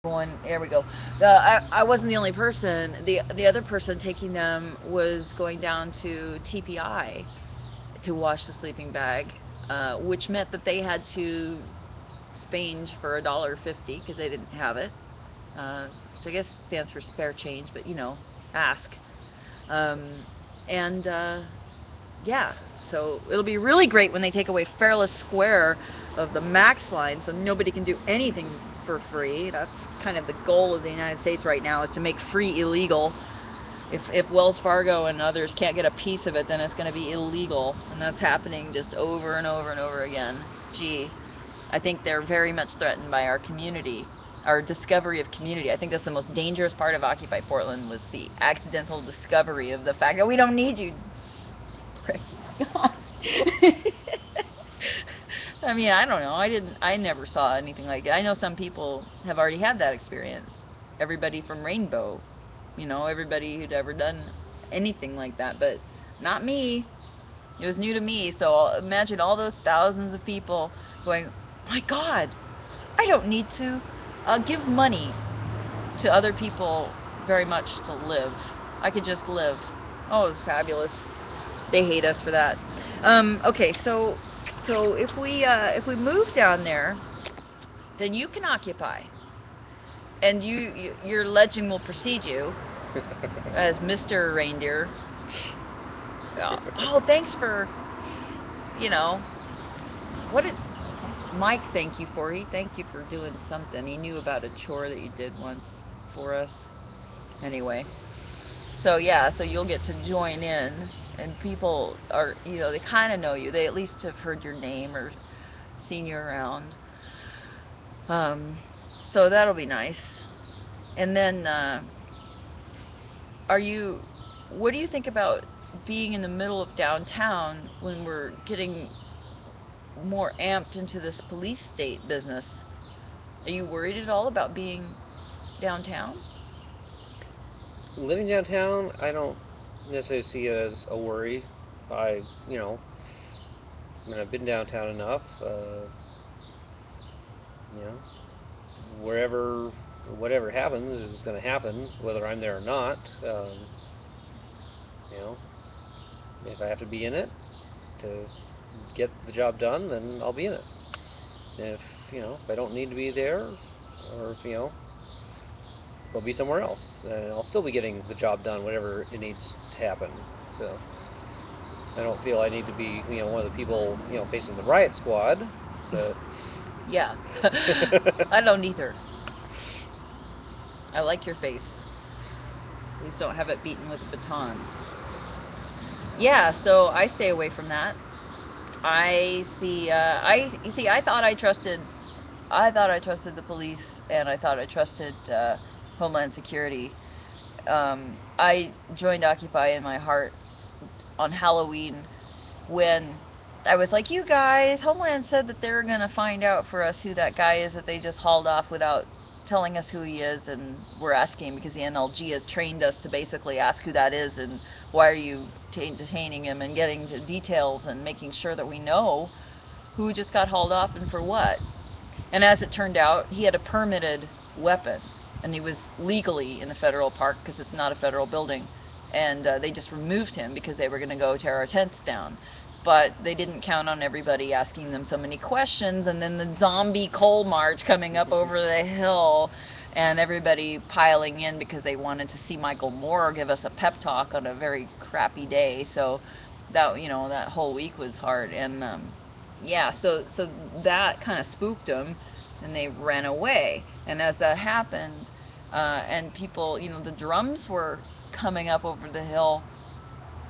One, there we go. I wasn't the only person. The other person taking them was going down to TPI to wash the sleeping bag, which meant that they had to spange for $1.50 because they didn't have it. Which I guess stands for spare change, but ask. Um, and Yeah, so it'll be really great when they take away Fairless Square of the Max line, so nobody can do anything for free. That's kind of the goal of the United States right now, is to make free illegal. If Wells Fargo and others can't get a piece of it, then it's going to be illegal, and that's happening just over and over and over again. Gee, I think they're very much threatened by our community, our discovery of community. I think that's the most dangerous part of Occupy Portland, was the accidental discovery of the fact that we don't need you. Praise God. I mean, I don't know. I never saw anything like it. I know some people have already had that experience. Everybody from Rainbow, everybody who'd ever done anything like that, but not me. It was new to me. So imagine all those thousands of people going, my God, I don't need to give money to other people very much to live. I could just live. Oh, it was fabulous. They hate us for that. Okay, so if we move down there, then you can occupy, and your legend will precede you as Mr. Reindeer. Oh, thanks for you know what did Mike thank you for? He thanked you for doing something. He knew about a chore that you did once for us. Anyway, so yeah, so you'll get to join in, and people are they kind of know you. They at least have heard your name or seen you around. Um, so that'll be nice. And then, are you? What do you think about being in the middle of downtown when we're getting more amped into this police state business? Are you worried at all about being downtown? Living downtown, I don't necessarily see it as a worry. I, you know, I mean, I've been downtown enough. You know, wherever, whatever happens is going to happen, whether I'm there or not. You know, if I have to be in it to get the job done, then I'll be in it. And if I don't need to be there, or if I'll be somewhere else, and I'll still be getting the job done, whatever it needs to happen. So I don't feel I need to be one of the people facing the riot squad, but Yeah, I don't either. I like your face. Please don't have it beaten with a baton. Yeah, so I stay away from that. I see. I you see. I thought I trusted the police, and I thought I trusted Homeland Security. I joined Occupy in my heart on Halloween when I was like, "You guys, Homeland said that they're gonna find out for us who that guy is that they just hauled off without telling us who he is, and we're asking because the NLG has trained us to basically ask who that is and why are you detaining him and getting to details and making sure that we know who just got hauled off and for what." And as it turned out, he had a permitted weapon, and he was legally in a federal park because it's not a federal building. And they just removed him because they were going to go tear our tents down. But they didn't count on everybody asking them so many questions, and then the zombie coal march coming up over the hill, and everybody piling in because they wanted to see Michael Moore give us a pep talk on a very crappy day. So that whole week was hard, and yeah, so that kind of spooked them, and they ran away. And as that happened, and people, the drums were coming up over the hill,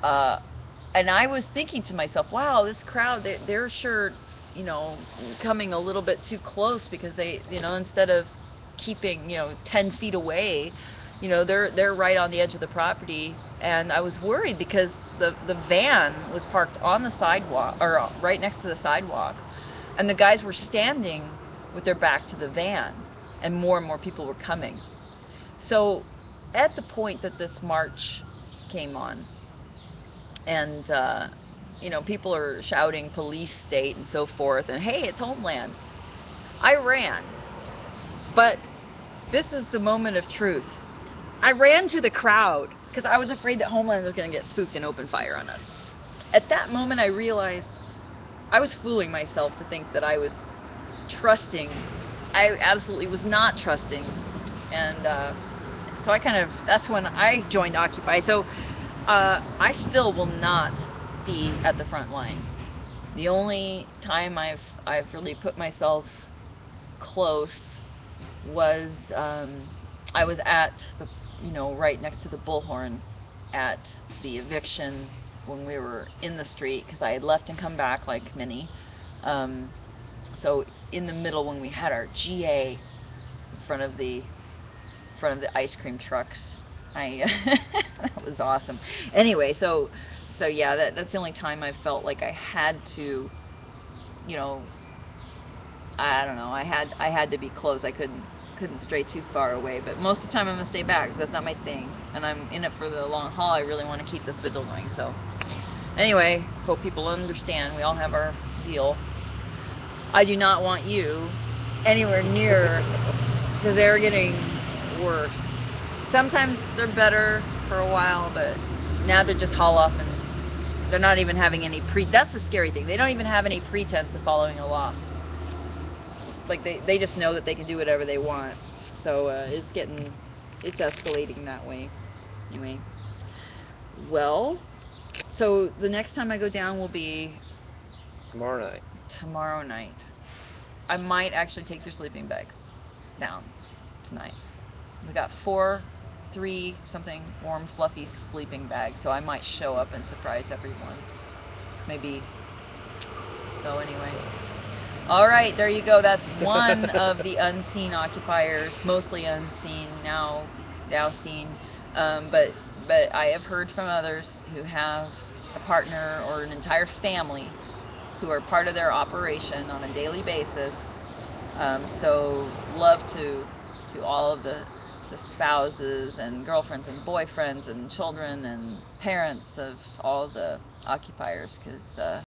uh, and I was thinking to myself, wow, this crowd, they're sure, you know, coming a little bit too close because they, instead of keeping, 10 feet away, they're right on the edge of the property. And I was worried because the van was parked on the sidewalk, or right next to the sidewalk, and the guys were standing with their back to the van, and more people were coming. So at the point that this march came on, and people are shouting police state and so forth, and hey, it's Homeland, I ran. But This is the moment of truth. I ran to the crowd because I was afraid that Homeland was going to get spooked and open fire on us. At that moment, I realized I was fooling myself to think that I was trusting. I absolutely was not trusting. And so I kind of, that's when I joined Occupy. So I still will not be at the front line. The only time I've really put myself close was I was at the, right next to the bullhorn at the eviction when we were in the street because I had left and come back like many. Um, so in the middle when we had our GA in front of the ice cream trucks, I that was awesome. Anyway, so yeah, that's the only time I felt like I had to, you know, I don't know. I had to be close. I couldn't stray too far away. But most of the time I'm gonna stay back 'cause that's not my thing, and I'm in it for the long haul. I really want to keep this vigil going. So anyway, hope people understand. We all have our deal. I do not want you anywhere near because they're getting worse. Sometimes they're better for a while, but now they're just haul off and they're not even having any That's the scary thing. They don't even have any pretense of following a law. Like they just know that they can do whatever they want. So it's escalating that way. Anyway, well, so the next time I go down will be Tomorrow night. tomorrow night. I might actually take your sleeping bags down tonight. We got three something warm, fluffy sleeping bags, so I might show up and surprise everyone. Maybe. So anyway. All right, there you go. That's one of the unseen occupiers, mostly unseen now seen. But I have heard from others who have a partner or an entire family who are part of their operation on a daily basis. So love to all of the spouses and girlfriends and boyfriends and children and parents of all of the occupiers because